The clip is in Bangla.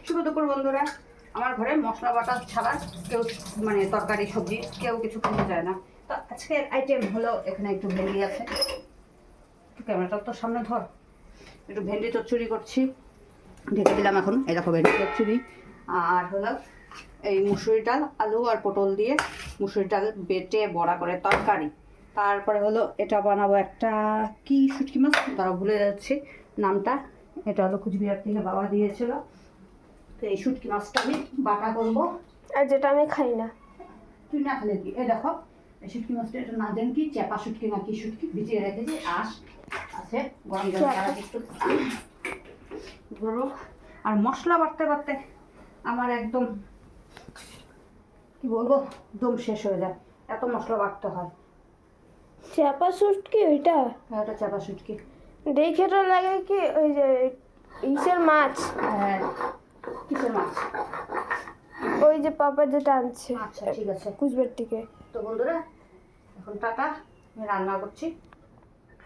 শুভ দুপুর বন্ধুরা। আমার ঘরে মশলা বাটা ছাড়া কেউ মানে তরকারি সবজি কেউ কিছু খেতে চায় না। তো আজকের আইটেম হলো, এখানে একটু ভেন্ডি আছে, ক্যামেরাটা তো সামনে ধর, একটু ভেন্ডি চচ্চড়ি করছি, ঢেকে দিলাম এখন। এই দেখো ভেন্ডি চচ্চড়ি। আর হলো এই মুসুরি ডাল, আলু আর পটল দিয়ে মুসুরি ডাল বেটে বড়া করে তরকারি। তারপরে হলো এটা বানাবো একটা কি শুটকি মাছ, তারা ভুলে যাচ্ছি নামটা। এটা হলো কুচবিহার থেকে বাবা দিয়েছিল। তো এই শুটকি মাছটা আমি বাটা করবো। আর যেটা আমি খাই না। তুই না খেলে কি? এই দেখো এই শুটকি মাছটা, এটা না দেন কি চেপা শুটকি না কি শুটকি ভিজিয়ে রেখেছি, আঁশ আছে, গরম জল একটু ধরো। আর মশলা বাটতে বাটতে আমার একদম কি বলবো, দম শেষ হয়ে যায়, এত মশলা বাটতে হয়। চাপা শুটকি ওইটা হ্যাঁ, ওটা চাপা শুটকি। দেখে তো লাগে কি ওই যে ইসের মাছ, হ্যাঁ, কিসের মাছ? ওই যে পাপা যেটা আনছে আচ্ছা ঠিক আছে। কুচবিহার থেকে। তো বন্ধুরা এখন টাটা, আমি রান্না করছি।